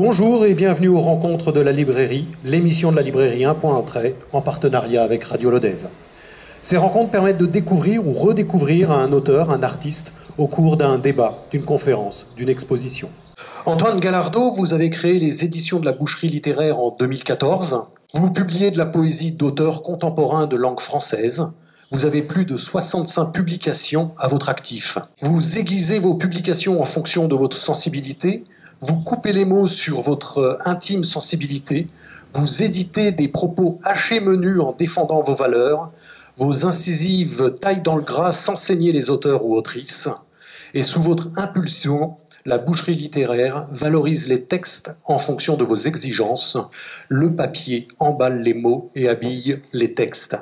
Bonjour et bienvenue aux rencontres de la librairie, l'émission de la librairie Un Point un Trait, en partenariat avec Radio Lodève. Ces rencontres permettent de découvrir ou redécouvrir un auteur, un artiste, au cours d'un débat, d'une conférence, d'une exposition. Antoine Gallardeau, vous avez créé les éditions de la Boucherie littéraire en 2014. Vous publiez de la poésie d'auteurs contemporains de langue française. Vous avez plus de 65 publications à votre actif. Vous aiguisez vos publications en fonction de votre sensibilité. Vous coupez les mots sur votre intime sensibilité. Vous éditez des propos hachés menus en défendant vos valeurs. Vos incisives taillent dans le gras sans saigner les auteurs ou autrices. Et sous votre impulsion, la Boucherie littéraire valorise les textes en fonction de vos exigences. Le papier emballe les mots et habille les textes.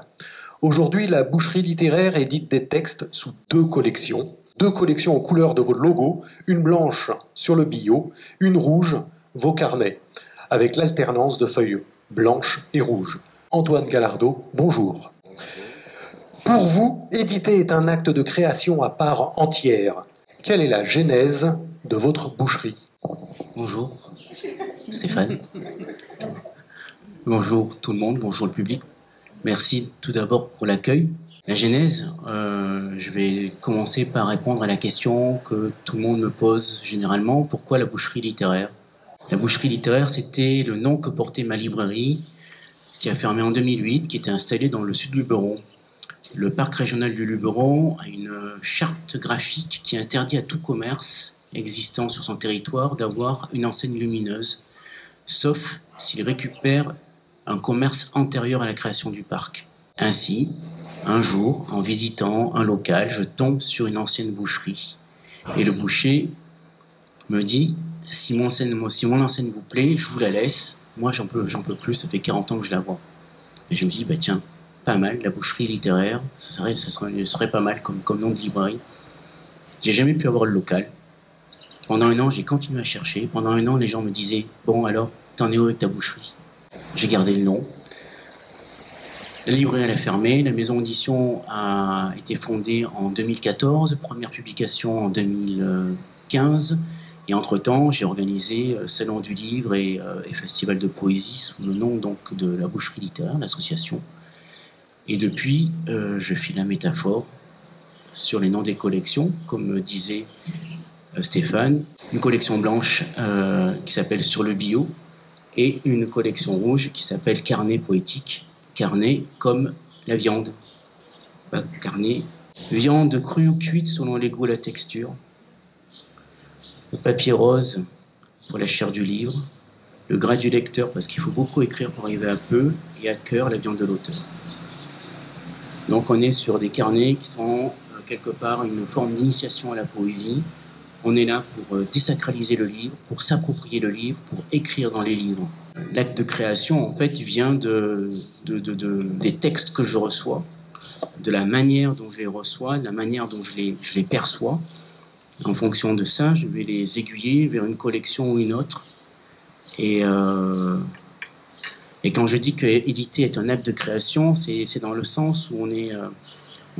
Aujourd'hui, la Boucherie littéraire édite des textes sous deux collections aux couleurs de vos logos, une blanche sur le bio, une rouge, vos carnets, avec l'alternance de feuilles blanches et rouges. Antoine Gallardeau, bonjour. Pour vous, éditer est un acte de création à part entière. Quelle est la genèse de votre boucherie? Bonjour, Stéphane. Bonjour tout le monde, bonjour le public. Merci tout d'abord pour l'accueil. La genèse, je vais commencer par répondre à la question que tout le monde me pose généralement. Pourquoi la boucherie littéraire? La boucherie littéraire, c'était le nom que portait ma librairie, qui a fermé en 2008, qui était installée dans le sud du Luberon. Le parc régional du Luberon a une charte graphique qui interdit à tout commerce existant sur son territoire d'avoir une enseigne lumineuse, sauf s'il récupère un commerce antérieur à la création du parc. Ainsi, un jour, en visitant un local, je tombe sur une ancienne boucherie. Et le boucher me dit, si mon enseigne vous plaît, je vous la laisse. Moi, j'en peux plus, ça fait 40 ans que je la vois. Et je me dis, bah tiens, pas mal, la boucherie littéraire, ce serait pas mal comme nom de librairie. J'ai jamais pu avoir le local. Pendant un an, j'ai continué à chercher. Pendant un an, les gens me disaient, bon alors, t'en es où avec ta boucherie? J'ai gardé le nom. La librairie elle a fermé, la maison d'édition a été fondée en 2014, première publication en 2015, et entre-temps j'ai organisé Salon du Livre et Festival de Poésie sous le nom donc de la Boucherie littéraire, l'association. Et depuis, je file la métaphore sur les noms des collections, comme disait Stéphane, une collection blanche qui s'appelle Sur le bio, et une collection rouge qui s'appelle Carnet poétique. Carnet comme la viande. Carnet, viande crue ou cuite selon les goûts et la texture. Le papier rose pour la chair du livre. Le gras du lecteur parce qu'il faut beaucoup écrire pour arriver à peu. Et à cœur, la viande de l'auteur. Donc on est sur des carnets qui sont quelque part une forme d'initiation à la poésie. On est là pour désacraliser le livre, pour s'approprier le livre, pour écrire dans les livres. L'acte de création, en fait, vient des textes que je reçois, de la manière dont je les reçois, de la manière dont je les perçois. En fonction de ça, je vais les aiguiller vers une collection ou une autre. Et quand je dis que éditer est un acte de création, c'est dans le sens où on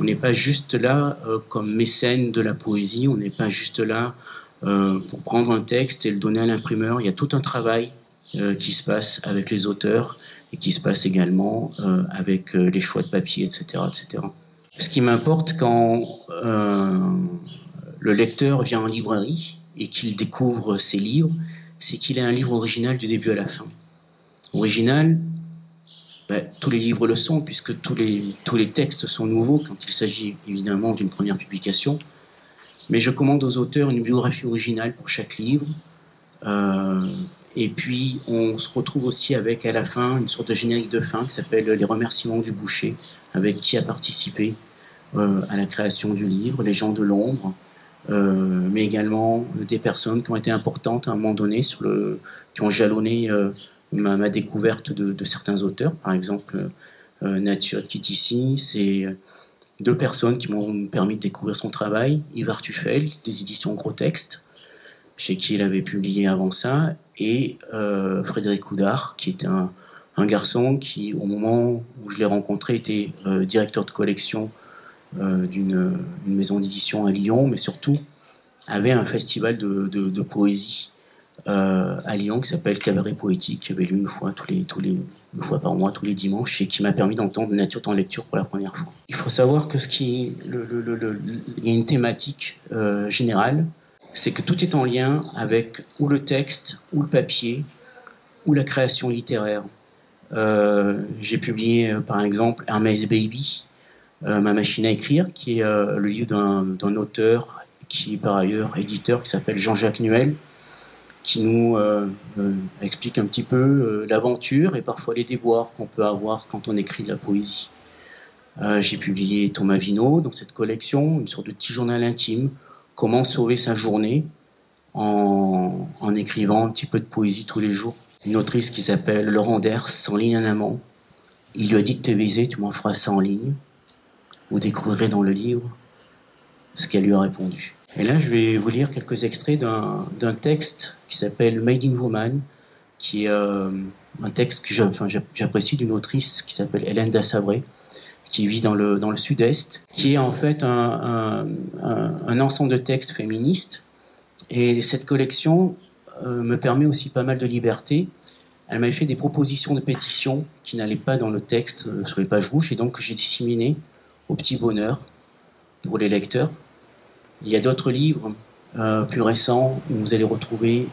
n'est pas juste là comme mécène de la poésie, on n'est pas juste là pour prendre un texte et le donner à l'imprimeur. Il y a tout un travail qui se passe avec les auteurs et qui se passe également avec les choix de papier, etc., etc. Ce qui m'importe quand le lecteur vient en librairie et qu'il découvre ses livres, c'est qu'il ait un livre original du début à la fin. Original, tous les livres le sont, puisque tous les textes sont nouveaux quand il s'agit évidemment d'une première publication. Mais je commande aux auteurs une biographie originale pour chaque livre. Et puis, on se retrouve aussi avec, à la fin, une sorte de générique de fin qui s'appelle « Les remerciements du boucher », avec qui a participé à la création du livre, les gens de l'ombre, mais également des personnes qui ont été importantes à un moment donné, qui ont jalonné ma découverte de certains auteurs. Par exemple, Nathiot Kittissi, c'est deux personnes qui m'ont permis de découvrir son travail. Yves Artufel, des éditions Gros Texte, chez qui il avait publié avant ça, et Frédéric Oudard, qui est un garçon qui, au moment où je l'ai rencontré, était directeur de collection d'une maison d'édition à Lyon, mais surtout avait un festival de poésie à Lyon qui s'appelle Cabaret Poétique, qui avait lieu une fois par mois, tous les dimanches, et qui m'a permis d'entendre Nature en lecture pour la première fois. Il faut savoir que il y a une thématique générale, c'est que tout est en lien avec ou le texte, ou le papier, ou la création littéraire. J'ai publié par exemple Hermès Baby, Ma machine à écrire, qui est le livre d'un auteur qui est par ailleurs éditeur, qui s'appelle Jean-Jacques Nuel, qui nous explique un petit peu l'aventure et parfois les déboires qu'on peut avoir quand on écrit de la poésie. J'ai publié Thomas Vino dans cette collection, une sorte de petit journal intime, comment sauver sa journée en écrivant un petit peu de poésie tous les jours. Une autrice qui s'appelle Laurent Ders, en ligne un amant. Il lui a dit de te baiser, tu m'en feras ça en ligne. Vous découvrirez dans le livre ce qu'elle lui a répondu. Et là, je vais vous lire quelques extraits d'un texte qui s'appelle Made in Woman, qui est un texte que j'apprécie d'une autrice qui s'appelle Hélène Dassabré, qui vit dans le sud-est, qui est en fait un ensemble de textes féministes. Et cette collection me permet aussi pas mal de liberté. Elle m'avait fait des propositions de pétitions qui n'allaient pas dans le texte sur les pages rouges, et donc que j'ai disséminé au petit bonheur pour les lecteurs. Il y a d'autres livres plus récents où vous allez retrouver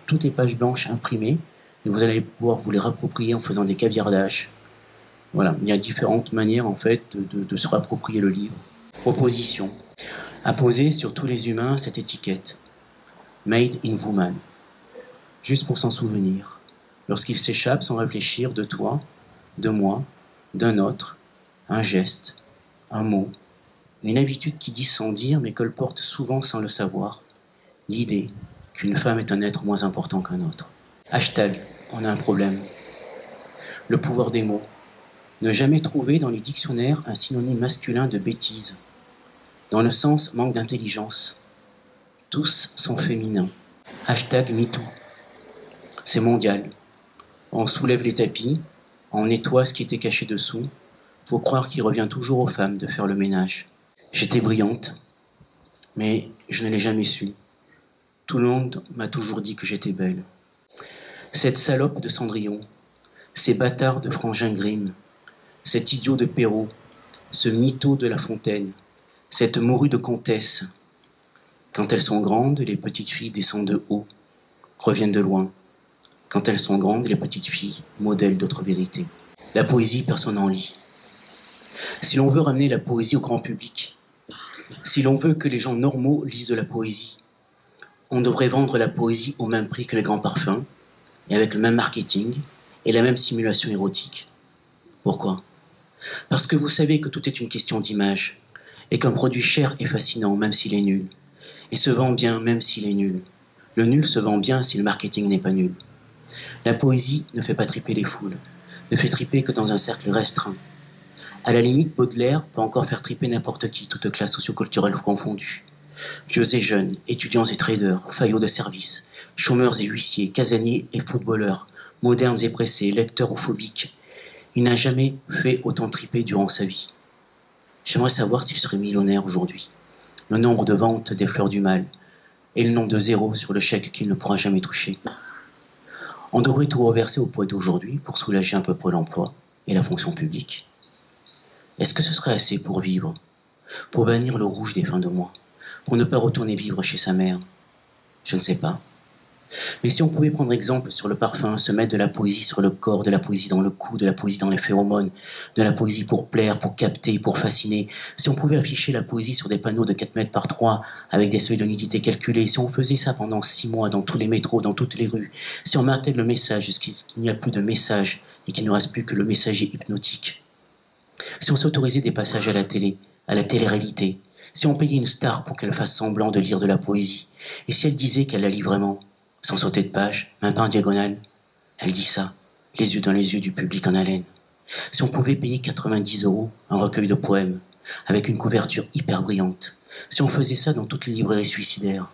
toutes les pages blanches imprimées, et vous allez pouvoir vous les rapproprier en faisant des caviardages. Voilà, il y a différentes manières en fait de se rapproprier le livre. Proposition. Imposer sur tous les humains cette étiquette. Made in Woman. Juste pour s'en souvenir. Lorsqu'il s'échappe sans réfléchir de toi, de moi, d'un autre, un geste, un mot, une habitude qui dit sans dire mais qu'elle porte souvent sans le savoir, l'idée qu'une femme est un être moins important qu'un autre. Hashtag, on a un problème. Le pouvoir des mots. Ne jamais trouver dans les dictionnaires un synonyme masculin de bêtise. Dans le sens manque d'intelligence. Tous sont féminins. Hashtag MeToo. C'est mondial. On soulève les tapis, on nettoie ce qui était caché dessous. Faut croire qu'il revient toujours aux femmes de faire le ménage. J'étais brillante, mais je ne l'ai jamais su. Tout le monde m'a toujours dit que j'étais belle. Cette salope de Cendrillon, ces bâtards de Frangin Grimm, cet idiot de Perrault, ce mytho de La Fontaine, cette morue de comtesse. Quand elles sont grandes, les petites filles descendent de haut, reviennent de loin. Quand elles sont grandes, les petites filles modèlent d'autres vérités. La poésie, personne n'en lit. Si l'on veut ramener la poésie au grand public, si l'on veut que les gens normaux lisent de la poésie, on devrait vendre la poésie au même prix que les grands parfums, et avec le même marketing, et la même simulation érotique. Pourquoi ? Parce que vous savez que tout est une question d'image, et qu'un produit cher est fascinant, même s'il est nul, et se vend bien, même s'il est nul. Le nul se vend bien si le marketing n'est pas nul. La poésie ne fait pas triper les foules, ne fait triper que dans un cercle restreint. À la limite, Baudelaire peut encore faire triper n'importe qui, toute classe socioculturelle confondue. Vieux et jeunes, étudiants et traders, faillots de service, chômeurs et huissiers, casaniers et footballeurs, modernes et pressés, lecteurs ou phobiques. Il n'a jamais fait autant triper durant sa vie. J'aimerais savoir s'il serait millionnaire aujourd'hui. Le nombre de ventes des Fleurs du Mal et le nombre de zéros sur le chèque qu'il ne pourra jamais toucher. On devrait tout reverser aux poètes d'aujourd'hui pour soulager un peu Pôle emploi et la fonction publique. Est-ce que ce serait assez pour vivre, pour bannir le rouge des fins de mois, pour ne pas retourner vivre chez sa mère? Je ne sais pas. Mais si on pouvait prendre exemple sur le parfum, se mettre de la poésie sur le corps, de la poésie dans le cou, de la poésie dans les phéromones, de la poésie pour plaire, pour capter, pour fasciner, si on pouvait afficher la poésie sur des panneaux de 4 mètres par 3, avec des seuils de nudité calculés, si on faisait ça pendant 6 mois dans tous les métros, dans toutes les rues, si on martelait le message jusqu'à ce qu'il n'y a plus de message et qu'il ne reste plus que le messager hypnotique, si on s'autorisait des passages à la télé-réalité, si on payait une star pour qu'elle fasse semblant de lire de la poésie, et si elle disait qu'elle la lit vraiment, sans sauter de page, même pas en diagonale, elle dit ça, les yeux dans les yeux du public en haleine. Si on pouvait payer 90 € un recueil de poèmes, avec une couverture hyper brillante, si on faisait ça dans toutes les librairies suicidaires,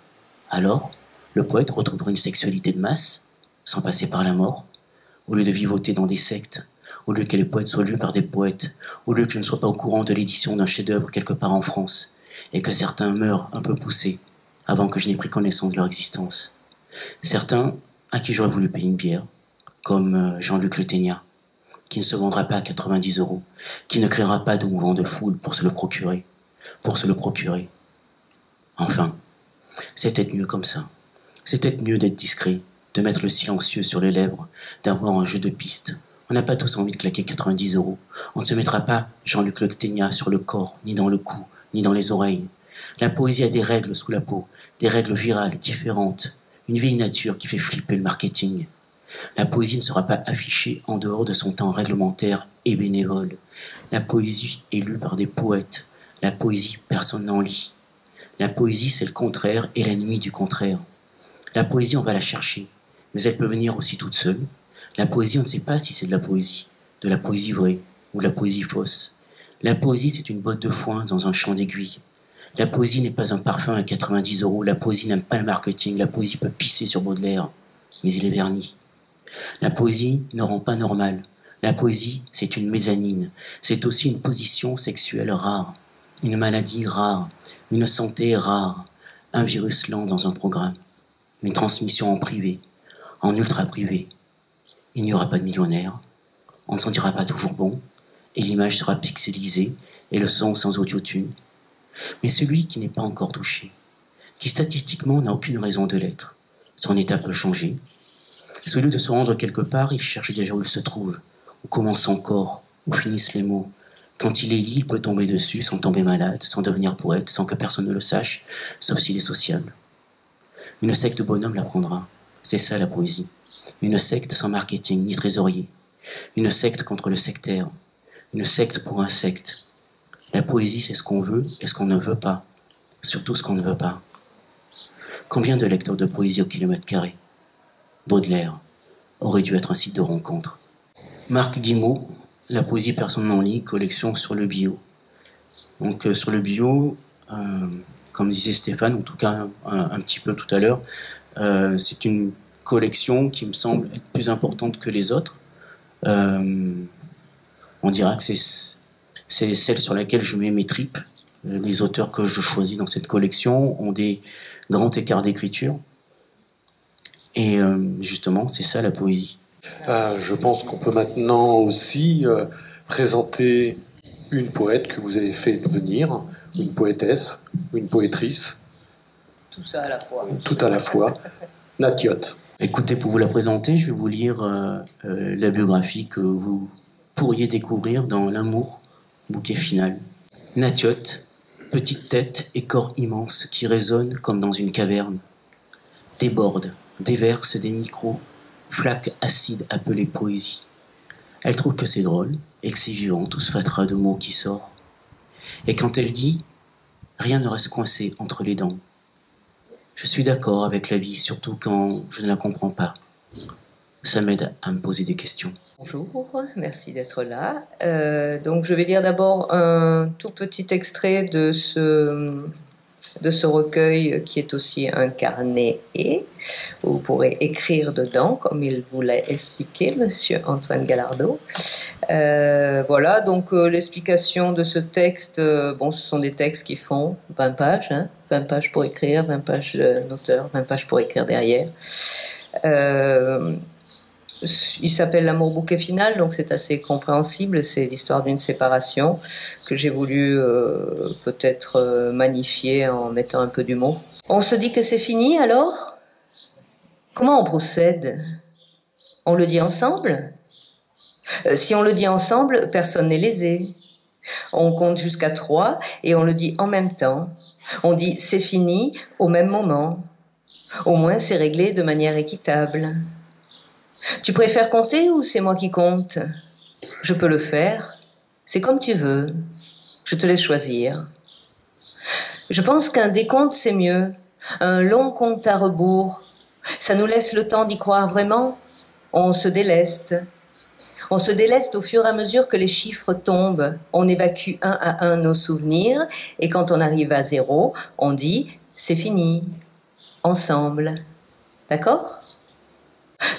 alors le poète retrouverait une sexualité de masse, sans passer par la mort, au lieu de vivoter dans des sectes, au lieu que les poètes soient lus par des poètes, au lieu que je ne sois pas au courant de l'édition d'un chef-d'œuvre quelque part en France, et que certains meurent un peu poussés, avant que je n'ai pris connaissance de leur existence. Certains à qui j'aurais voulu payer une bière, comme Jean-Luc Le Ténia, qui ne se vendra pas à 90 €, qui ne créera pas de mouvement de foule pour se le procurer. Enfin, c'est peut-être mieux comme ça. C'est peut-être mieux d'être discret, de mettre le silencieux sur les lèvres, d'avoir un jeu de piste. On n'a pas tous envie de claquer 90 €. On ne se mettra pas Jean-Luc Le Ténia sur le corps, ni dans le cou, ni dans les oreilles. La poésie a des règles sous la peau, des règles virales, différentes. Une vieille nature qui fait flipper le marketing. La poésie ne sera pas affichée en dehors de son temps réglementaire et bénévole. La poésie est lue par des poètes. La poésie, personne n'en lit. La poésie, c'est le contraire et la nuit du contraire. La poésie, on va la chercher, mais elle peut venir aussi toute seule. La poésie, on ne sait pas si c'est de la poésie vraie ou de la poésie fausse. La poésie, c'est une botte de foin dans un champ d'aiguilles. La poésie n'est pas un parfum à 90 €. La poésie n'aime pas le marketing. La poésie peut pisser sur Baudelaire, mais il est verni. La poésie ne rend pas normal. La poésie, c'est une mezzanine. C'est aussi une position sexuelle rare, une maladie rare, une santé rare, un virus lent dans un programme, une transmission en privé, en ultra privé. Il n'y aura pas de millionnaire, on ne s'en dira pas toujours bon, et l'image sera pixelisée, et le son sans autotune. Mais celui qui n'est pas encore touché, qui statistiquement n'a aucune raison de l'être, son état peut changer. Celui de se rendre quelque part, il cherche déjà où il se trouve, où commence son corps, où finissent les mots. Quand il est lit, il peut tomber dessus sans tomber malade, sans devenir poète, sans que personne ne le sache, sauf s'il est sociable. Une secte bonhomme l'apprendra. C'est ça la poésie. Une secte sans marketing ni trésorier. Une secte contre le sectaire. Une secte pour un secte. La poésie, c'est ce qu'on veut et ce qu'on ne veut pas. Surtout ce qu'on ne veut pas. Combien de lecteurs de poésie au kilomètre carré? Baudelaire aurait dû être un site de rencontre. Marc Guimau, La poésie personne n'en lit, collection sur le bio. Donc sur le bio, comme disait Stéphane, en tout cas un petit peu tout à l'heure, c'est une collection qui me semble être plus importante que les autres. On dira que c'est celle sur laquelle je mets mes tripes. Les auteurs que je choisis dans cette collection ont des grands écarts d'écriture. Et justement, c'est ça la poésie. Je pense qu'on peut maintenant aussi présenter une poète que vous avez fait venir, une poétesse, une poétrice. Tout ça à la fois. Tout à la fois. Natiot. Écoutez, pour vous la présenter, je vais vous lire la biographie que vous pourriez découvrir dans L'amour, bouquet final. Natiot, petite tête et corps immense qui résonne comme dans une caverne, déborde, déverse des micros, flaques acides appelées poésie. Elle trouve que c'est drôle et que c'est vivant tout ce fatras de mots qui sort. Et quand elle dit, rien ne reste coincé entre les dents. Je suis d'accord avec la vie, surtout quand je ne la comprends pas. Ça m'aide à me poser des questions. Bonjour, merci d'être là. Donc je vais lire d'abord un tout petit extrait de ce recueil qui est aussi un carnet où vous pourrez écrire dedans, comme il vous l'a expliqué, monsieur Antoine Gallardeau. Voilà, donc l'explication de ce texte, ce sont des textes qui font 20 pages, 20 pages pour écrire, 20 pages d'auteur, 20 pages pour écrire derrière. Il s'appelle L'amour bouquet final, donc c'est assez compréhensible. C'est l'histoire d'une séparation que j'ai voulu peut-être magnifier en mettant un peu d'humour. On se dit que c'est fini alors? Comment on procède? On le dit ensemble? Si on le dit ensemble, personne n'est lésé. On compte jusqu'à 3 et on le dit en même temps. On dit c'est fini au même moment. Au moins c'est réglé de manière équitable. Tu préfères compter ou c'est moi qui compte? Je peux le faire. C'est comme tu veux. Je te laisse choisir. Je pense qu'un décompte, c'est mieux. Un long compte à rebours. Ça nous laisse le temps d'y croire vraiment. On se déleste. On se déleste au fur et à mesure que les chiffres tombent. On évacue un à un nos souvenirs. Et quand on arrive à 0, on dit « c'est fini. Ensemble. » D'accord ?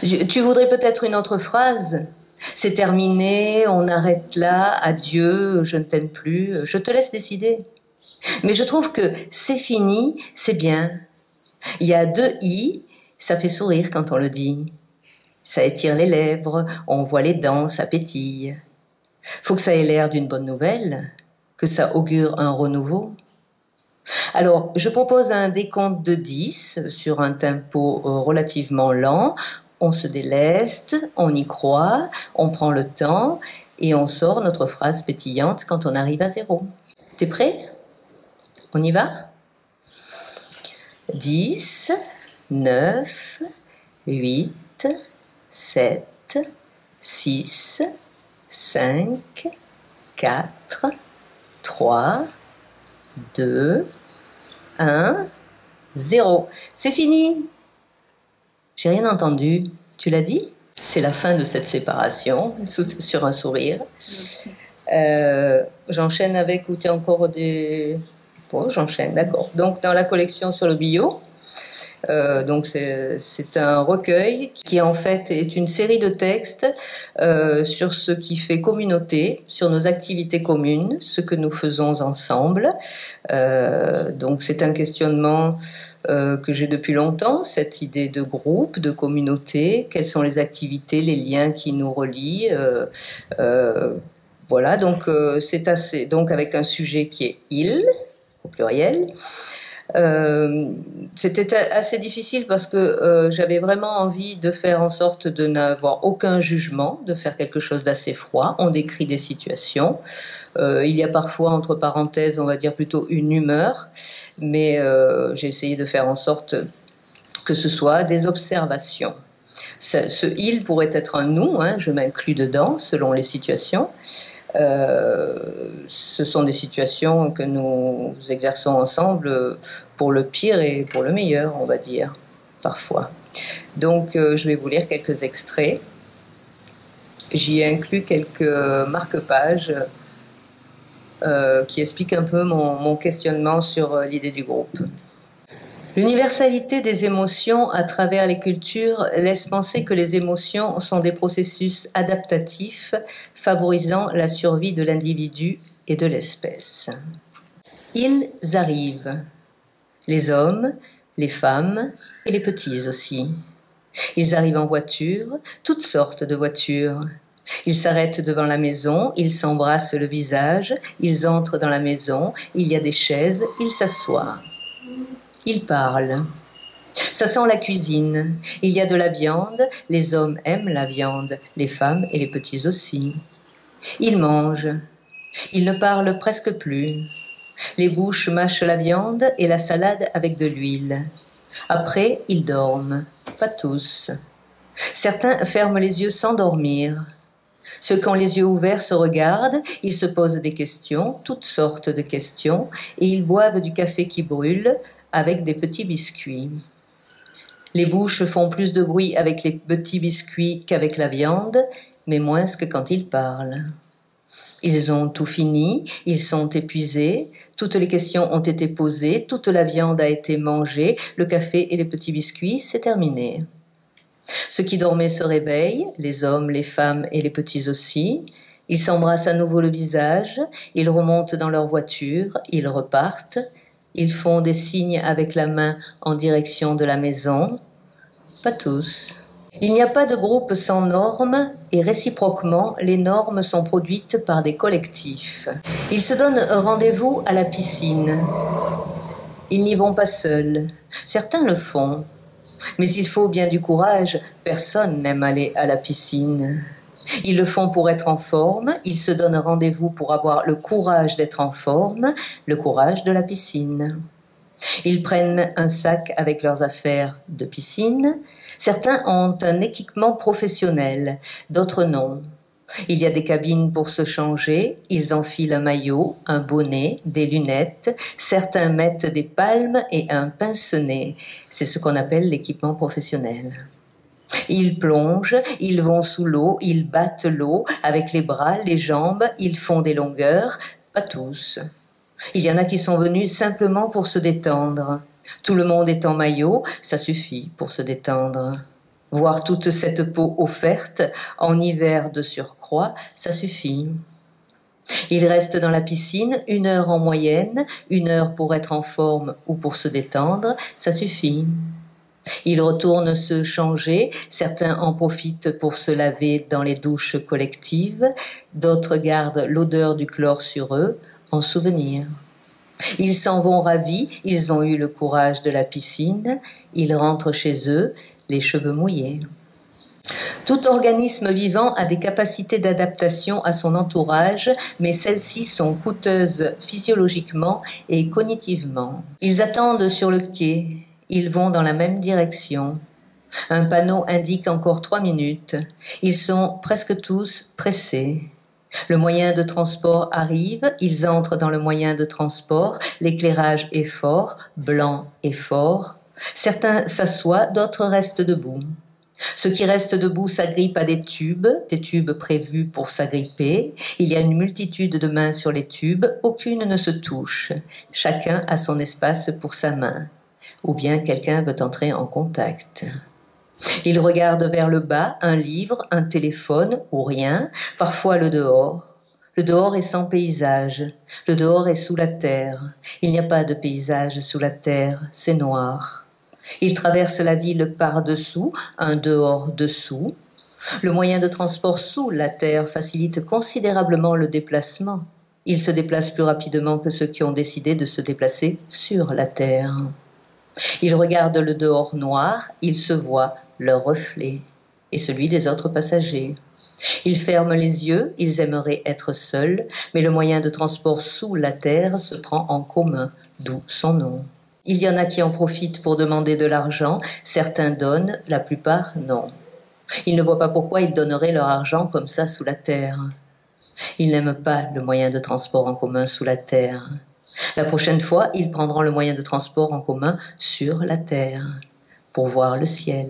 Tu voudrais peut-être une autre phrase? C'est terminé, on arrête là, adieu, je ne t'aime plus, je te laisse décider. Mais je trouve que c'est fini, c'est bien. Il y a 2 i Ça fait sourire quand on le dit. Ça étire les lèvres, on voit les dents, ça pétille. Faut que ça ait l'air d'une bonne nouvelle, que ça augure un renouveau. Alors, je propose un décompte de 10 sur un tempo relativement lent. On se déleste, on y croit, on prend le temps et on sort notre phrase pétillante quand on arrive à 0. T'es prêt? On y va? 10, 9, 8, 7, 6, 5, 4, 3, 2, 1, 0. C'est fini. J'ai rien entendu. Tu l'as dit? C'est la fin de cette séparation, sur un sourire. J'enchaîne avec, ou tu as encore des... Bon, j'enchaîne, d'accord. Donc, dans la collection sur le bio, donc c'est un recueil qui en fait est une série de textes sur ce qui fait communauté, sur nos activités communes, ce que nous faisons ensemble. Donc c'est un questionnement que j'ai depuis longtemps, cette idée de groupe, de communauté, quelles sont les activités, les liens qui nous relient. Voilà, donc c'est assez, donc avec un sujet qui est il, au pluriel. C'était assez difficile parce que j'avais vraiment envie de faire en sorte de n'avoir aucun jugement, de faire quelque chose d'assez froid. On décrit des situations. Il y a parfois, entre parenthèses, on va dire plutôt une humeur, mais j'ai essayé de faire en sorte que ce soit des observations. Ce il pourrait être un nous, hein, je m'inclus dedans selon les situations. Ce sont des situations que nous exerçons ensemble pour le pire et pour le meilleur, on va dire, parfois. Donc, je vais vous lire quelques extraits. J'y ai inclus quelques marque-pages qui expliquent un peu mon questionnement sur l'idée du groupe. L'universalité des émotions à travers les cultures laisse penser que les émotions sont des processus adaptatifs favorisant la survie de l'individu et de l'espèce. Ils arrivent, les hommes, les femmes et les petits aussi. Ils arrivent en voiture, toutes sortes de voitures. Ils s'arrêtent devant la maison, ils s'embrassent le visage, ils entrent dans la maison, il y a des chaises, ils s'assoient. Ils parlent. Ça sent la cuisine. Il y a de la viande. Les hommes aiment la viande. Les femmes et les petits aussi. Ils mangent. Ils ne parlent presque plus. Les bouches mâchent la viande et la salade avec de l'huile. Après, ils dorment. Pas tous. Certains ferment les yeux sans dormir. Ceux qui ont les yeux ouverts se regardent, ils se posent des questions, toutes sortes de questions, et ils boivent du café qui brûle, avec des petits biscuits. Les bouches font plus de bruit avec les petits biscuits qu'avec la viande, mais moins que quand ils parlent. Ils ont tout fini, ils sont épuisés, toutes les questions ont été posées, toute la viande a été mangée, le café et les petits biscuits, c'est terminé. Ceux qui dormaient se réveillent, les hommes, les femmes et les petits aussi. Ils s'embrassent à nouveau le visage, ils remontent dans leur voiture, ils repartent. Ils font des signes avec la main en direction de la maison. Pas tous. Il n'y a pas de groupe sans normes et réciproquement, les normes sont produites par des collectifs. Ils se donnent rendez-vous à la piscine. Ils n'y vont pas seuls. Certains le font. Mais il faut bien du courage. Personne n'aime aller à la piscine. Ils le font pour être en forme, ils se donnent rendez-vous pour avoir le courage d'être en forme, le courage de la piscine. Ils prennent un sac avec leurs affaires de piscine. Certains ont un équipement professionnel, d'autres non. Il y a des cabines pour se changer, ils enfilent un maillot, un bonnet, des lunettes. Certains mettent des palmes et un pince-nez. C'est ce qu'on appelle l'équipement professionnel. Ils plongent, ils vont sous l'eau, ils battent l'eau avec les bras, les jambes, ils font des longueurs, pas tous. Il y en a qui sont venus simplement pour se détendre. Tout le monde est en maillot, ça suffit pour se détendre. Voir toute cette peau offerte, en hiver de surcroît, ça suffit. Ils restent dans la piscine 1 heure en moyenne, 1 heure pour être en forme ou pour se détendre, ça suffit. Ils retournent se changer, certains en profitent pour se laver dans les douches collectives, d'autres gardent l'odeur du chlore sur eux en souvenir. Ils s'en vont ravis, ils ont eu le courage de la piscine, ils rentrent chez eux, les cheveux mouillés. Tout organisme vivant a des capacités d'adaptation à son entourage, mais celles-ci sont coûteuses physiologiquement et cognitivement. Ils attendent sur le quai, ils vont dans la même direction. Un panneau indique encore 3 minutes. Ils sont presque tous pressés. Le moyen de transport arrive, ils entrent dans le moyen de transport, l'éclairage est fort, blanc et fort. Certains s'assoient, d'autres restent debout. Ceux qui restent debout s'agrippent à des tubes prévus pour s'agripper. Il y a une multitude de mains sur les tubes, aucune ne se touche. Chacun a son espace pour sa main. Ou bien quelqu'un veut entrer en contact. Ils regardent vers le bas, un livre, un téléphone ou rien, parfois le dehors. Le dehors est sans paysage, le dehors est sous la terre. Il n'y a pas de paysage sous la terre, c'est noir. Ils traversent la ville par-dessous, un dehors dessous. Le moyen de transport sous la terre facilite considérablement le déplacement. Ils se déplacent plus rapidement que ceux qui ont décidé de se déplacer sur la terre. Ils regardent le dehors noir, ils se voient leur reflet et celui des autres passagers. Ils ferment les yeux, ils aimeraient être seuls, mais le moyen de transport sous la terre se prend en commun, d'où son nom. Il y en a qui en profitent pour demander de l'argent, certains donnent, la plupart non. Ils ne voient pas pourquoi ils donneraient leur argent comme ça sous la terre. Ils n'aiment pas le moyen de transport en commun sous la terre. La prochaine fois, ils prendront le moyen de transport en commun sur la terre, pour voir le ciel.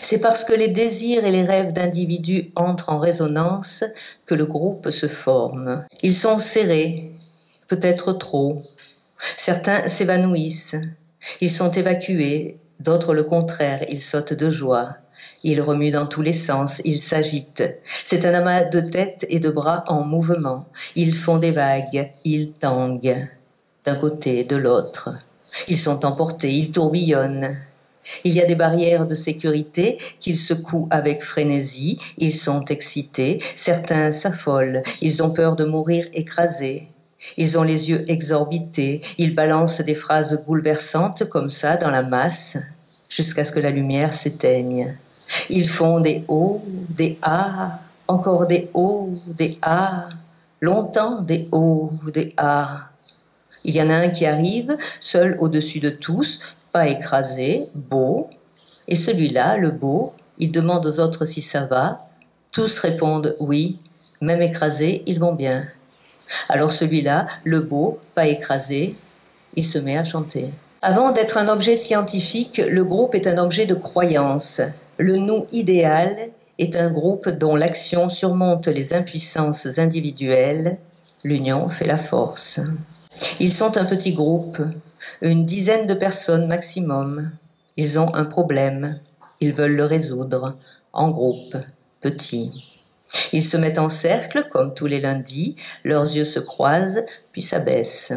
C'est parce que les désirs et les rêves d'individus entrent en résonance que le groupe se forme. Ils sont serrés, peut-être trop. Certains s'évanouissent, ils sont évacués, d'autres le contraire, ils sautent de joie. Ils remuent dans tous les sens, ils s'agitent. C'est un amas de têtes et de bras en mouvement. Ils font des vagues, ils tanguent, d'un côté, de l'autre. Ils sont emportés, ils tourbillonnent. Il y a des barrières de sécurité qu'ils secouent avec frénésie, ils sont excités, certains s'affolent, ils ont peur de mourir écrasés. Ils ont les yeux exorbités, ils balancent des phrases bouleversantes comme ça dans la masse, jusqu'à ce que la lumière s'éteigne. Ils font des O, des A, encore des O, des A, longtemps des O, des A. Il y en a un qui arrive, seul au-dessus de tous, pas écrasé, beau. Et celui-là, le beau, il demande aux autres si ça va. Tous répondent oui, même écrasés, ils vont bien. Alors celui-là, le beau, pas écrasé, il se met à chanter. Avant d'être un objet scientifique, le groupe est un objet de croyance. Le nous idéal est un groupe dont l'action surmonte les impuissances individuelles. L'union fait la force. Ils sont un petit groupe, une dizaine de personnes maximum. Ils ont un problème, ils veulent le résoudre, en groupe, petit. Ils se mettent en cercle, comme tous les lundis, leurs yeux se croisent, puis s'abaissent.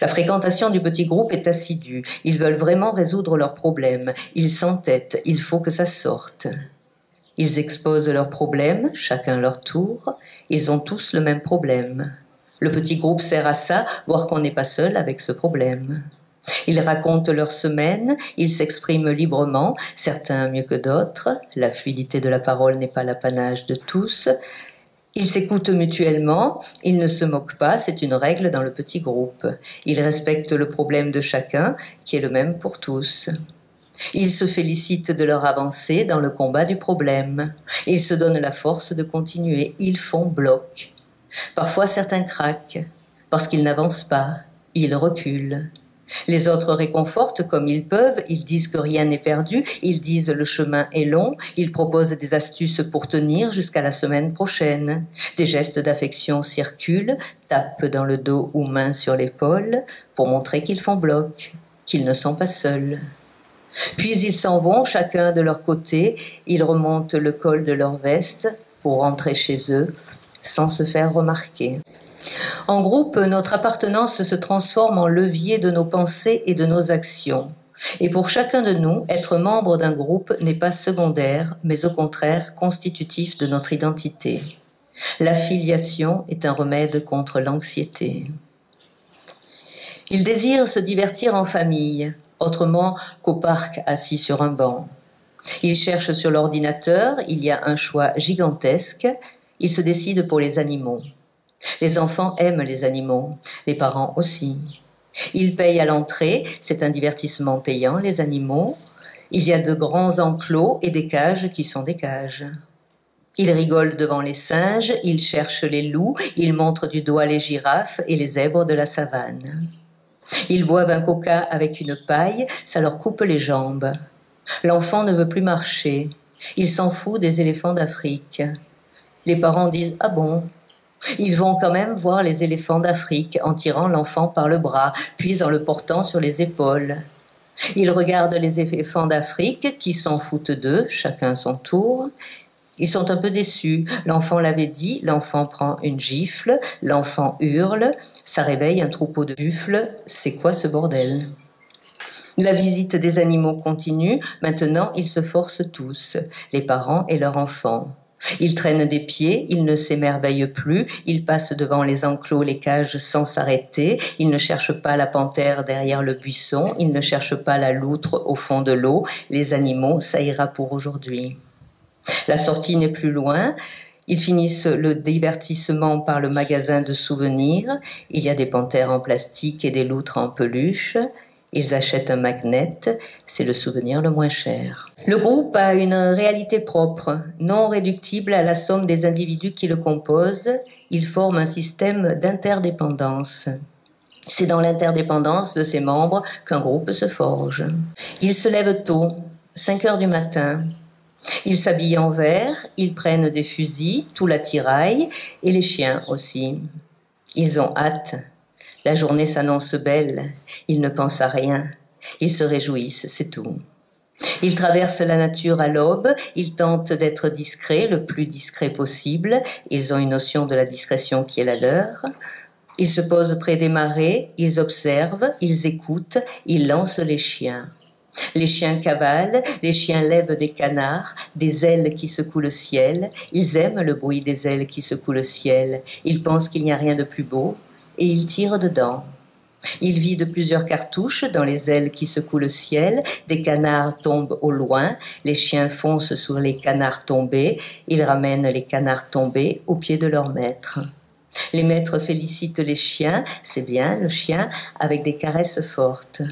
La fréquentation du petit groupe est assidue. Ils veulent vraiment résoudre leurs problèmes. Ils s'entêtent, il faut que ça sorte. Ils exposent leurs problèmes, chacun leur tour. Ils ont tous le même problème. Le petit groupe sert à ça, voir qu'on n'est pas seul avec ce problème. Ils racontent leur semaine, ils s'expriment librement, certains mieux que d'autres. La fluidité de la parole n'est pas l'apanage de tous. Ils s'écoutent mutuellement, ils ne se moquent pas, c'est une règle dans le petit groupe. Ils respectent le problème de chacun, qui est le même pour tous. Ils se félicitent de leur avancée dans le combat du problème. Ils se donnent la force de continuer, ils font bloc. Parfois certains craquent, parce qu'ils n'avancent pas, ils reculent. Les autres réconfortent comme ils peuvent, ils disent que rien n'est perdu, ils disent le chemin est long, ils proposent des astuces pour tenir jusqu'à la semaine prochaine. Des gestes d'affection circulent, tapent dans le dos ou main sur l'épaule pour montrer qu'ils font bloc, qu'ils ne sont pas seuls. Puis ils s'en vont chacun de leur côté, ils remontent le col de leur veste pour rentrer chez eux sans se faire remarquer. En groupe, notre appartenance se transforme en levier de nos pensées et de nos actions. Et pour chacun de nous, être membre d'un groupe n'est pas secondaire, mais au contraire constitutif de notre identité. L'affiliation est un remède contre l'anxiété. Il désire se divertir en famille, autrement qu'au parc assis sur un banc. Il cherche sur l'ordinateur, il y a un choix gigantesque, il se décide pour les animaux. Les enfants aiment les animaux, les parents aussi. Ils payent à l'entrée, c'est un divertissement payant, les animaux. Il y a de grands enclos et des cages qui sont des cages. Ils rigolent devant les singes, ils cherchent les loups, ils montrent du doigt les girafes et les zèbres de la savane. Ils boivent un coca avec une paille, ça leur coupe les jambes. L'enfant ne veut plus marcher, il s'en fout des éléphants d'Afrique. Les parents disent « Ah bon ?» Ils vont quand même voir les éléphants d'Afrique en tirant l'enfant par le bras, puis en le portant sur les épaules. Ils regardent les éléphants d'Afrique qui s'en foutent d'eux, chacun son tour. Ils sont un peu déçus. L'enfant l'avait dit, l'enfant prend une gifle, l'enfant hurle, ça réveille un troupeau de buffles. C'est quoi ce bordel ? La visite des animaux continue. Maintenant, ils se forcent tous, les parents et leurs enfants. Ils traînent des pieds, ils ne s'émerveillent plus, ils passent devant les enclos, les cages sans s'arrêter, ils ne cherchent pas la panthère derrière le buisson, ils ne cherchent pas la loutre au fond de l'eau. Les animaux, ça ira pour aujourd'hui. La sortie n'est plus loin. Ils finissent le divertissement par le magasin de souvenirs. Il y a des panthères en plastique et des loutres en peluche. Ils achètent un magnet, c'est le souvenir le moins cher. Le groupe a une réalité propre, non réductible à la somme des individus qui le composent. Il forme un système d'interdépendance. C'est dans l'interdépendance de ses membres qu'un groupe se forge. Ils se lèvent tôt, 5 heures du matin. Ils s'habillent en vert, ils prennent des fusils, tout l'attirail, et les chiens aussi. Ils ont hâte. La journée s'annonce belle, ils ne pensent à rien, ils se réjouissent, c'est tout. Ils traversent la nature à l'aube, ils tentent d'être discrets, le plus discret possible, ils ont une notion de la discrétion qui est la leur. Ils se posent près des marais, ils observent, ils écoutent, ils lancent les chiens. Les chiens cavalent, les chiens lèvent des canards, des ailes qui secouent le ciel, ils aiment le bruit des ailes qui secouent le ciel, ils pensent qu'il n'y a rien de plus beau, et il tire dedans. Il vide plusieurs cartouches dans les ailes qui secouent le ciel, des canards tombent au loin, les chiens foncent sur les canards tombés, ils ramènent les canards tombés au pied de leur maître. Les maîtres félicitent les chiens, c'est bien le chien, avec des caresses fortes.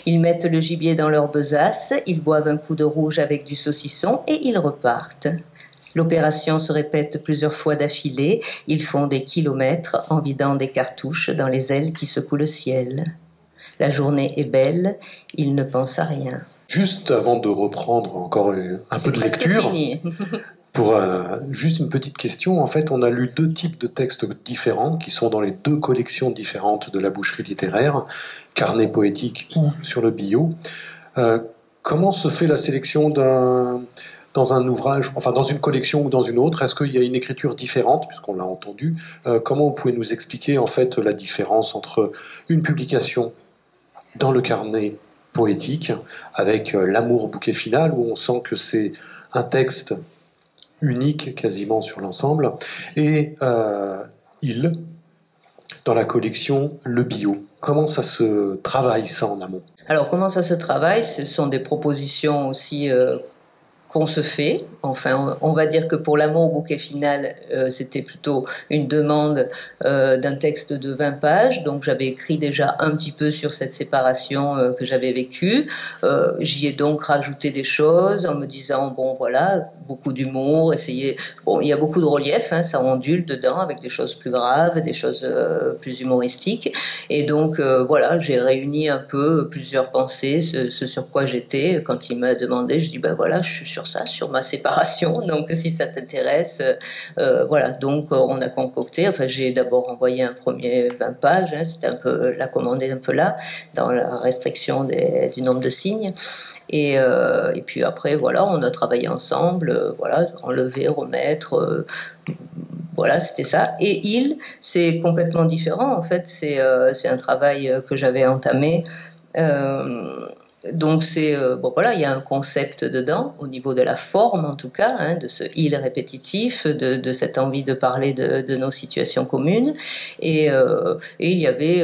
Ils mettent le gibier dans leur besace, ils boivent un coup de rouge avec du saucisson et ils repartent. L'opération se répète plusieurs fois d'affilée. Ils font des kilomètres en vidant des cartouches dans les ailes qui secouent le ciel. La journée est belle, ils ne pensent à rien. Juste avant de reprendre encore un peu de lecture, fini. Pour juste une petite question, en fait, on a lu 2 types de textes différents qui sont dans les 2 collections différentes de la boucherie littéraire, Carnet poétique ou Sur le bio. Comment se fait la sélection dans un ouvrage, enfin dans une collection ou dans une autre? Est-ce qu'il y a une écriture différente, puisqu'on l'a entendu? Comment vous pouvez nous expliquer en fait la différence entre une publication dans le carnet poétique avec L'amour bouquet final, où on sent que c'est un texte unique quasiment sur l'ensemble, et Il, dans la collection Le Bio. Comment ça se travaille ça en amont? Alors comment ça se travaille? Ce sont des propositions aussi qu'on se fait. Enfin, on va dire que pour L'amour au bouquet final, c'était plutôt une demande d'un texte de 20 pages. Donc j'avais écrit déjà un petit peu sur cette séparation que j'avais vécue. J'y ai donc rajouté des choses en me disant, bon voilà, beaucoup d'humour, essayer... Bon, il y a beaucoup de relief, hein, ça ondule dedans avec des choses plus graves, des choses plus humoristiques. Et donc voilà, j'ai réuni un peu plusieurs pensées, ce sur quoi j'étais. Quand il m'a demandé, je dis, ben voilà, je suis sur ça, sur ma séparation, donc si ça t'intéresse, voilà, donc on a concocté, enfin j'ai d'abord envoyé un premier 20 pages, hein, c'était un peu la commande est un peu là, dans la restriction du nombre de signes, et puis après voilà, on a travaillé ensemble, voilà, enlever, remettre, voilà, c'était ça. Et Il, c'est complètement différent, en fait, c'est un travail que j'avais entamé, Donc c'est bon voilà, il y a un concept dedans au niveau de la forme en tout cas, hein, de ce il répétitif, de cette envie de parler de nos situations communes, et il y avait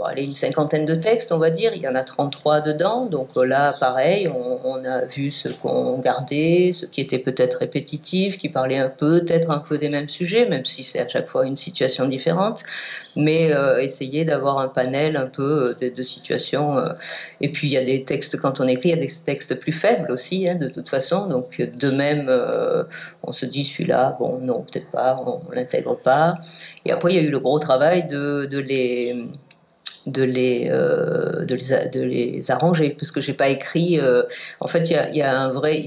allez, une cinquantaine de textes on va dire, il y en a 33 dedans, donc là pareil, on a vu ce qu'on gardait, ce qui était peut-être répétitif, qui parlait peut-être un peu des mêmes sujets, même si c'est à chaque fois une situation différente, mais essayer d'avoir un panel un peu de situations. Et puis il y a des textes, quand on écrit, il y a des textes plus faibles aussi, hein, de toute façon. Donc de même, on se dit celui-là, bon non, peut-être pas, on l'intègre pas. Et après il y a eu le gros travail de les arranger, parce que j'ai pas écrit. En fait, il y a un vrai,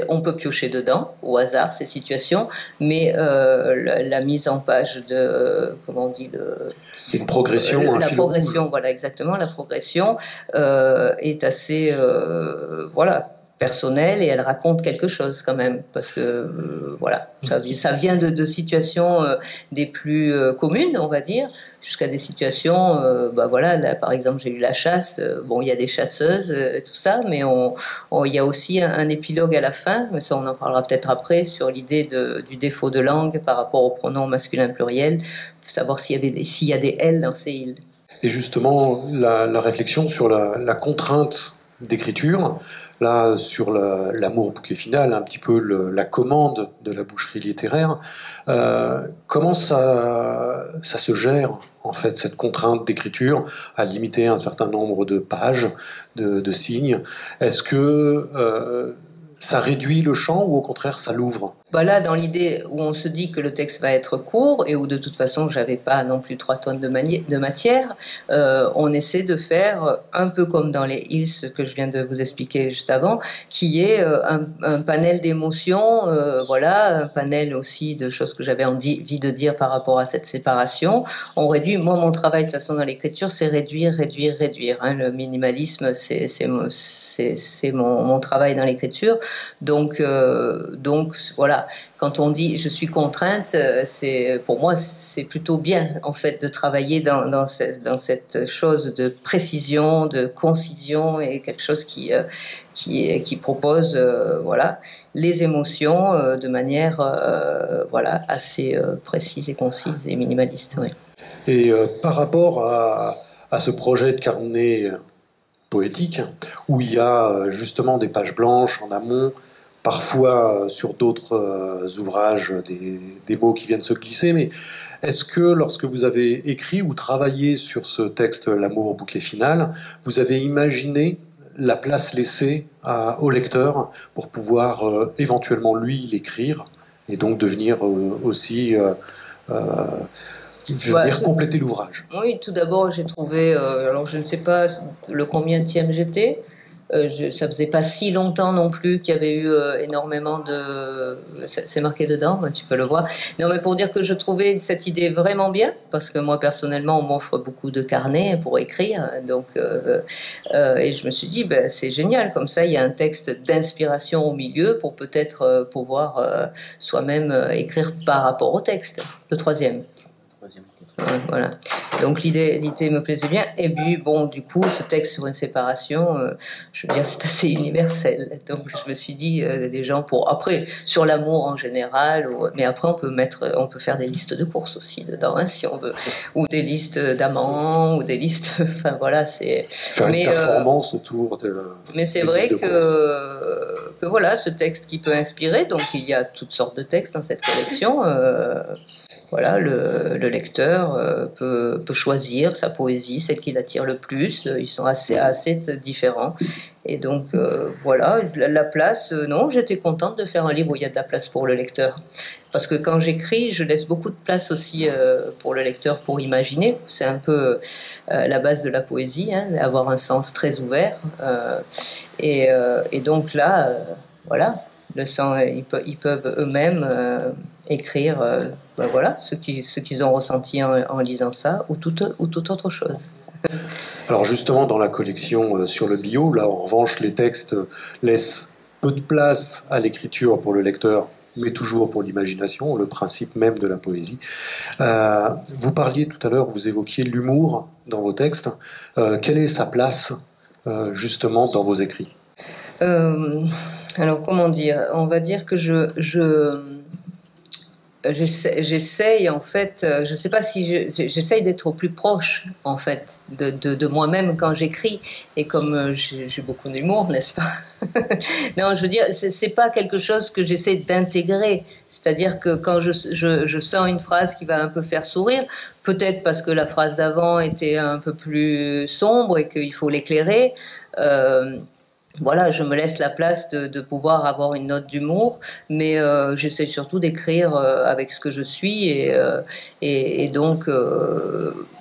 on peut piocher dedans au hasard ces situations, mais la mise en page comment on dit une progression, la progression, voilà exactement, la progression est assez voilà, personnelle, et elle raconte quelque chose quand même, parce que voilà, ça vient de situations des plus communes, on va dire, jusqu'à des situations, voilà, là, par exemple, j'ai eu la chasse, bon, il y a des chasseuses, tout ça, mais il y a aussi un épilogue à la fin, mais ça on en parlera peut-être après, sur l'idée du défaut de langue par rapport au pronom masculin pluriel, savoir s'il y a des L dans ces îles. Et justement, la réflexion sur la contrainte d'écriture, là, sur l'amour bouquet final, un petit peu la commande de la boucherie littéraire, comment ça se gère, en fait, cette contrainte d'écriture à limiter un certain nombre de pages, de signes? Est-ce que ça réduit le champ ou au contraire ça l'ouvre? Là, dans l'idée où on se dit que le texte va être court et où de toute façon j'avais pas non plus 3 tonnes de matière, on essaie de faire un peu comme dans les Hills que je viens de vous expliquer juste avant, qui est un panel d'émotions, voilà, un panel aussi de choses que j'avais envie de dire par rapport à cette séparation. On réduit, moi mon travail de toute façon dans l'écriture, c'est réduire, hein. Le minimalisme, c'est mon travail dans l'écriture, donc voilà. Quand on dit je suis contrainte, pour moi c'est plutôt bien en fait de travailler dans cette chose de précision, de concision, et quelque chose qui propose voilà, les émotions de manière voilà, assez précise et concise et minimaliste. Ouais. Et par rapport à ce projet de carnet poétique, où il y a justement des pages blanches en amont, parfois sur d'autres ouvrages, des mots qui viennent se glisser, mais est-ce que lorsque vous avez écrit ou travaillé sur ce texte L'amour au bouquet final, vous avez imaginé la place laissée au lecteur pour pouvoir éventuellement lui l'écrire et donc devenir aussi venir compléter l'ouvrage? Oui, tout d'abord j'ai trouvé, alors je ne sais pas le combienième j'étais, ça faisait pas si longtemps non plus qu'il y avait eu énormément de... C'est marqué dedans, tu peux le voir. Non, mais pour dire que je trouvais cette idée vraiment bien, parce que moi personnellement on m'offre beaucoup de carnets pour écrire, donc et je me suis dit c'est génial, comme ça il y a un texte d'inspiration au milieu pour peut-être pouvoir soi-même écrire par rapport au texte. Le troisième. Voilà. Donc l'idée me plaisait bien, et puis bon, du coup ce texte sur une séparation, je veux dire, c'est assez universel, donc je me suis dit des gens pour après sur l'amour en général, mais après on peut faire des listes de courses aussi dedans, hein, si on veut, ou des listes d'amants, ou des listes, enfin voilà, c'est faire une performance autour de... Mais c'est vrai que voilà, ce texte qui peut inspirer, donc il y a toutes sortes de textes dans cette collection. Voilà, le lecteur peut choisir sa poésie, celle qui l'attire le plus. Ils sont assez différents. Et donc, voilà, la place, non, j'étais contente de faire un livre où il y a de la place pour le lecteur. Parce que quand j'écris, je laisse beaucoup de place aussi pour le lecteur pour imaginer. C'est un peu la base de la poésie, hein, avoir un sens très ouvert. Et donc là, voilà, ils peuvent eux-mêmes écrire voilà, ce qu'ils ont ressenti en lisant ça, ou toute autre chose. Alors justement, dans la collection sur le bio, là en revanche, les textes laissent peu de place à l'écriture pour le lecteur, mais toujours pour l'imagination, le principe même de la poésie. Vous parliez tout à l'heure, vous évoquiez l'humour dans vos textes. Quelle est sa place justement dans vos écrits? Alors, comment dire? On va dire que j'essaye, en fait, je ne sais pas si j'essaye d'être au plus proche, en fait, de moi-même quand j'écris. Et comme j'ai beaucoup d'humour, n'est-ce pas? Non, je veux dire, c'est pas quelque chose que j'essaie d'intégrer. C'est-à-dire que quand je sens une phrase qui va un peu faire sourire, peut-être parce que la phrase d'avant était un peu plus sombre et qu'il faut l'éclairer, voilà, je me laisse la place de pouvoir avoir une note d'humour, mais j'essaie surtout d'écrire avec ce que je suis et donc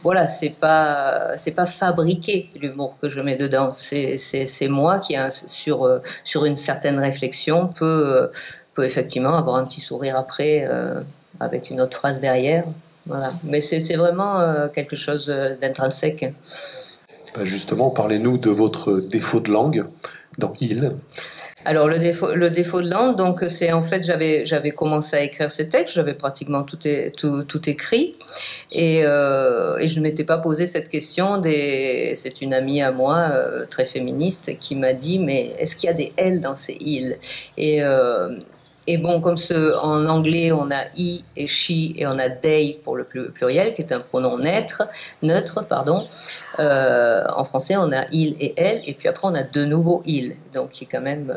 voilà, c'est pas fabriqué l'humour que je mets dedans, c'est moi qui sur une certaine réflexion peut effectivement avoir un petit sourire après avec une autre phrase derrière, voilà. Mais c'est vraiment quelque chose d'intrinsèque. Justement, parlez-nous de votre défaut de langue dans Il. Alors le défaut de langue, donc c'est en fait j'avais commencé à écrire ces textes, j'avais pratiquement tout écrit et je ne m'étais pas posé cette question. C'est une amie à moi très féministe qui m'a dit mais est-ce qu'il y a des L dans ces Il et bon, comme en anglais, on a I et she et on a they pour le pluriel, qui est un pronom neutre, pardon. En français, on a il et elle, et puis après, on a de nouveau il, donc qui est quand même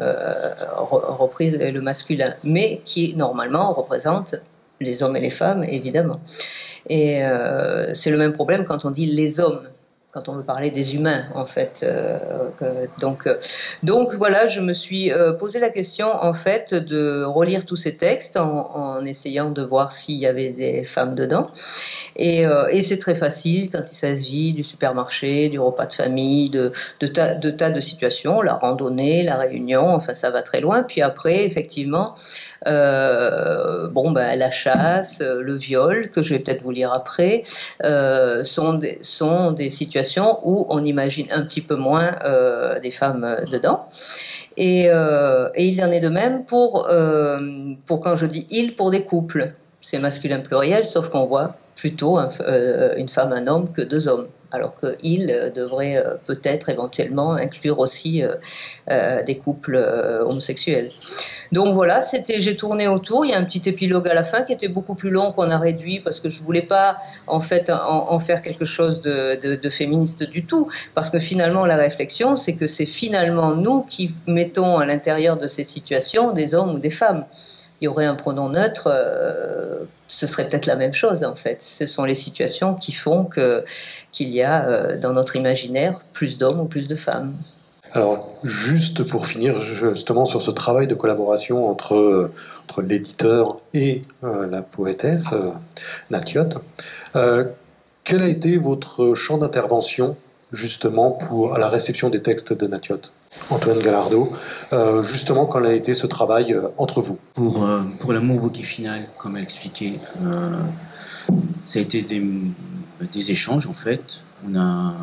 reprise le masculin, mais qui normalement représente les hommes et les femmes, évidemment. Et c'est le même problème quand on dit les hommes. Quand on veut parler des humains, en fait. Donc voilà, je me suis posé la question, en fait, de relire tous ces textes en essayant de voir s'il y avait des femmes dedans. Et c'est très facile quand il s'agit du supermarché, du repas de famille, de tas de situations, la randonnée, la réunion, enfin ça va très loin. Puis après, effectivement, la chasse, le viol, que je vais peut-être vous lire après, sont des situations où on imagine un petit peu moins des femmes dedans. Et il en est de même pour quand je dis il pour des couples. C'est masculin pluriel, sauf qu'on voit plutôt une femme, un homme que deux hommes. Alors que il devrait peut-être éventuellement inclure aussi des couples homosexuels. Donc voilà, j'ai tourné autour. Il y a un petit épilogue à la fin qui était beaucoup plus long, qu'on a réduit parce que je voulais pas en fait en faire quelque chose de féministe du tout, parce que finalement la réflexion c'est que c'est finalement nous qui mettons à l'intérieur de ces situations des hommes ou des femmes. Il y aurait un pronom neutre, ce serait peut-être la même chose en fait. Ce sont les situations qui font qu'il y a dans notre imaginaire plus d'hommes ou plus de femmes. Alors, juste pour finir justement sur ce travail de collaboration entre l'éditeur et la poétesse, Nathiot, quel a été votre champ d'intervention justement à la réception des textes de Nathiot, Antoine Gallardo, justement quand a été ce travail entre vous? Pour l'amour bouquet final, comme elle expliquait, ça a été des échanges en fait. On a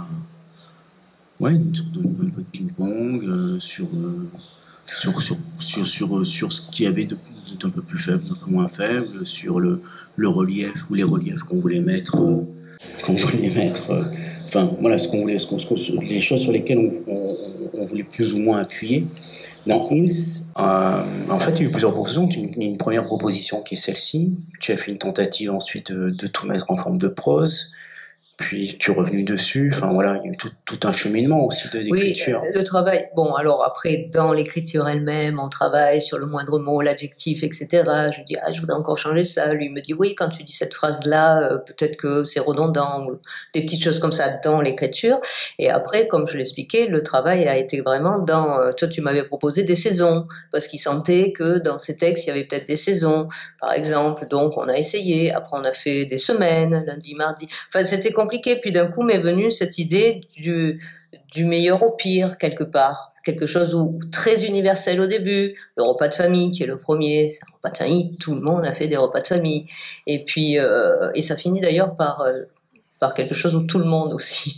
une sorte de ping-pong sur ce qu'il y avait d'un peu plus faible, d'un peu moins faible, sur le relief ou les reliefs qu'on voulait mettre. Enfin voilà, les choses sur lesquelles on voulait plus ou moins appuyer. Dans IMS, en fait, il y a eu plusieurs propositions. Une première proposition qui est celle-ci. Tu as fait une tentative ensuite de tout mettre en forme de prose. Puis tu es revenu dessus, enfin voilà, il y a eu tout un cheminement aussi d'écriture. Oui, le travail, bon alors après dans l'écriture elle-même, on travaille sur le moindre mot, l'adjectif, etc. Je dis je voudrais encore changer ça, lui me dit oui quand tu dis cette phrase-là, peut-être que c'est redondant, ou des petites choses comme ça dans l'écriture. Et après, comme je l'expliquais, le travail a été vraiment toi tu m'avais proposé des saisons, parce qu'il sentait que dans ces textes il y avait peut-être des saisons, par exemple, donc on a essayé, après on a fait des semaines, lundi, mardi, enfin c'était compliqué, puis d'un coup m'est venue cette idée du meilleur au pire, quelque part. Quelque chose très universel au début, le repas de famille qui est le premier, un repas de famille, tout le monde a fait des repas de famille. Et puis, et ça finit d'ailleurs par par quelque chose où tout le monde aussi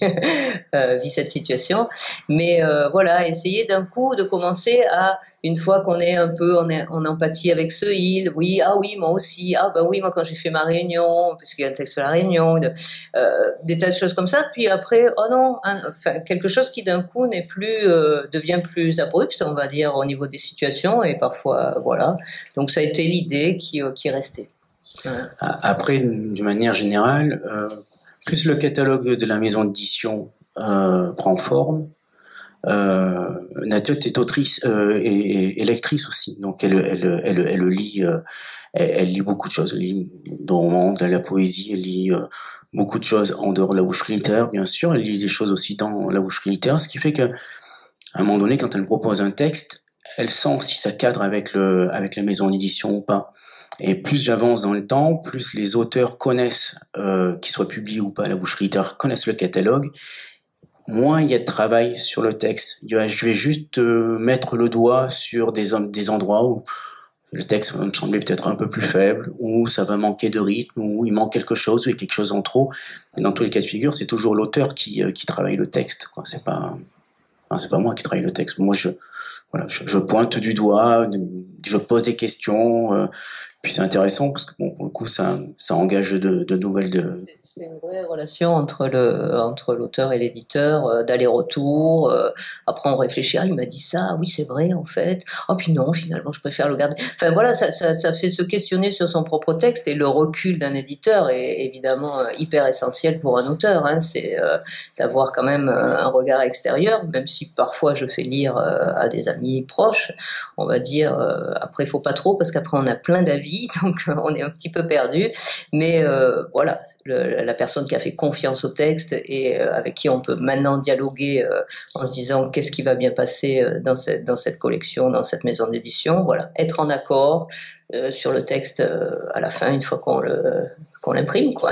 vit cette situation. Mais voilà, essayer d'un coup de commencer à, une fois qu'on est un peu en empathie avec ce il, oui, ah oui, moi aussi, ah ben oui, moi quand j'ai fait ma réunion, parce qu'il y a un texte de la réunion, des tas de choses comme ça, puis après, oh non, enfin, quelque chose qui d'un coup n'est plus, devient plus abrupt, on va dire, au niveau des situations, et parfois, voilà. Donc ça a été l'idée qui est restée. Ouais. Après, d'une manière générale, plus le catalogue de la maison d'édition prend forme, Nadiot est autrice et lectrice aussi, donc elle lit, elle lit beaucoup de choses, elle lit des romans, de la poésie, elle lit beaucoup de choses en dehors de la boucherie littéraire, bien sûr, elle lit des choses aussi dans la boucherie littéraire, ce qui fait qu'à un moment donné, quand elle propose un texte, elle sent si ça cadre avec la maison d'édition ou pas. Et plus j'avance dans le temps, plus les auteurs connaissent, qu'ils soient publiés ou pas à la boucherie littéraire, connaissent le catalogue, moins il y a de travail sur le texte. Je vais juste mettre le doigt sur des endroits où le texte va me sembler peut-être un peu plus faible, où ça va manquer de rythme, où il manque quelque chose, où il y a quelque chose en trop. Mais dans tous les cas de figure, c'est toujours l'auteur qui travaille le texte, quoi. C'est pas moi qui travaille le texte. Moi, je pointe du doigt, je pose des questions, puis c'est intéressant parce que bon, pour le coup, ça engage de nouvelles. C'est une vraie relation entre l'auteur et l'éditeur, d'aller-retour. Après, on réfléchit, ah, il m'a dit ça, oui, c'est vrai, en fait. Oh, puis non, finalement, je préfère le garder. Enfin, voilà, ça fait se questionner sur son propre texte, et le recul d'un éditeur est évidemment hyper essentiel pour un auteur, hein. C'est d'avoir quand même un regard extérieur, même si parfois je fais lire à des amis proches, on va dire. Après, il faut pas trop, parce qu'après, on a plein d'avis, donc on est un petit peu perdu. Mais voilà. La personne qui a fait confiance au texte et avec qui on peut maintenant dialoguer en se disant qu'est-ce qui va bien passer dans cette collection, dans cette maison d'édition. Voilà, être en accord sur le texte à la fin, une fois qu'on l'imprime, quoi.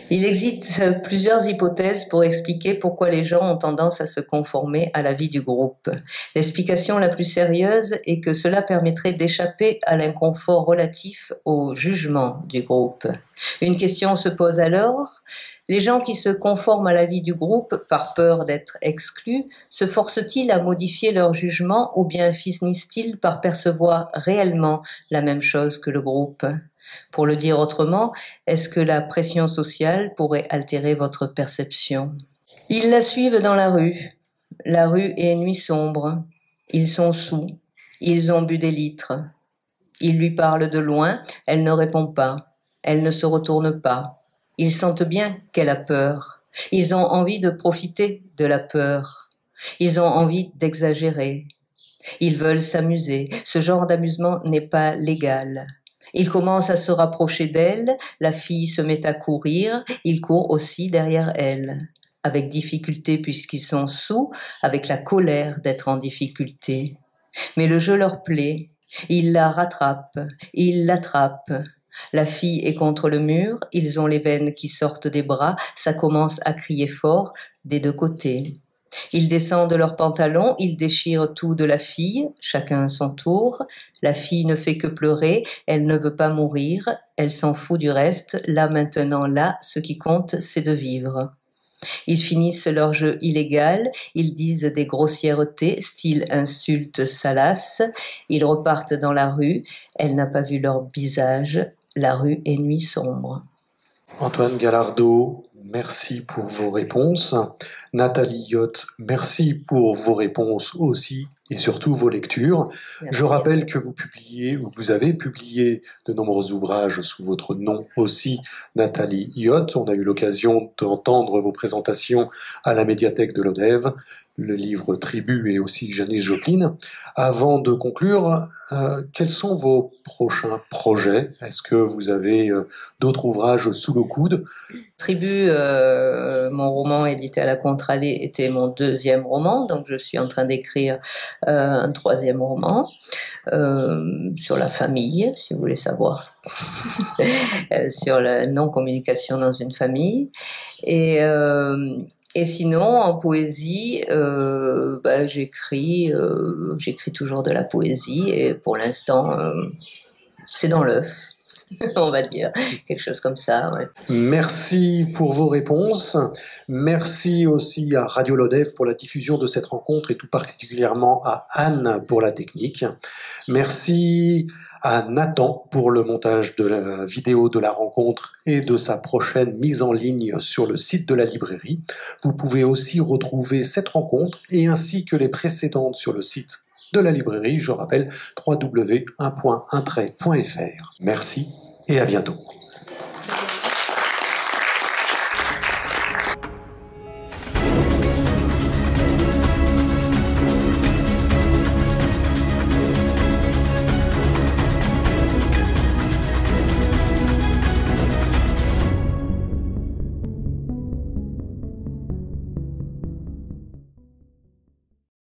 Il existe plusieurs hypothèses pour expliquer pourquoi les gens ont tendance à se conformer à l'avis du groupe. L'explication la plus sérieuse est que cela permettrait d'échapper à l'inconfort relatif au jugement du groupe. Une question se pose alors: les gens qui se conforment à l'avis du groupe par peur d'être exclus, se forcent-ils à modifier leur jugement ou bien finissent-ils par percevoir réellement la même chose que le groupe ? Pour le dire autrement, est-ce que la pression sociale pourrait altérer votre perception ? Ils la suivent dans la rue. La rue est nuit sombre. Ils sont saouls. Ils ont bu des litres. Ils lui parlent de loin. Elle ne répond pas. Elle ne se retourne pas. Ils sentent bien qu'elle a peur. Ils ont envie de profiter de la peur. Ils ont envie d'exagérer. Ils veulent s'amuser. Ce genre d'amusement n'est pas légal. Il commence à se rapprocher d'elle, la fille se met à courir, il court aussi derrière elle, avec difficulté puisqu'ils sont saouls, avec la colère d'être en difficulté. Mais le jeu leur plaît, ils la rattrapent, ils l'attrapent. La fille est contre le mur, ils ont les veines qui sortent des bras, ça commence à crier fort des deux côtés. Ils descendent leurs pantalons, ils déchirent tout de la fille, chacun à son tour. La fille ne fait que pleurer, elle ne veut pas mourir, elle s'en fout du reste. Là maintenant, là, ce qui compte, c'est de vivre. Ils finissent leur jeu illégal, ils disent des grossièretés, style insultes salaces. Ils repartent dans la rue, elle n'a pas vu leur visage, la rue est nuit sombre. Antoine Gallardo, merci pour vos réponses. Nathalie Yot, merci pour vos réponses aussi et surtout vos lectures. Merci. Je rappelle que vous avez publié de nombreux ouvrages sous votre nom aussi, Nathalie Yot. On a eu l'occasion d'entendre vos présentations à la médiathèque de l'Odève, le livre Tribu et aussi Janis Joplin. Avant de conclure, quels sont vos prochains projets ? Est-ce que vous avez d'autres ouvrages sous le coude ? Tribu, mon roman édité à la Contralée, était mon deuxième roman, donc je suis en train d'écrire un troisième roman sur la famille, si vous voulez savoir, sur la non-communication dans une famille. Et sinon, en poésie, j'écris toujours de la poésie, et pour l'instant, c'est dans l'œuf. on va dire, quelque chose comme ça. Ouais. Merci pour vos réponses. Merci aussi à Radio Lodève pour la diffusion de cette rencontre et tout particulièrement à Anne pour la technique. Merci à Nathan pour le montage de la vidéo de la rencontre et de sa prochaine mise en ligne sur le site de la librairie. Vous pouvez aussi retrouver cette rencontre et ainsi que les précédentes sur le site de la librairie, je rappelle www.1.trait.fr. Merci et à bientôt.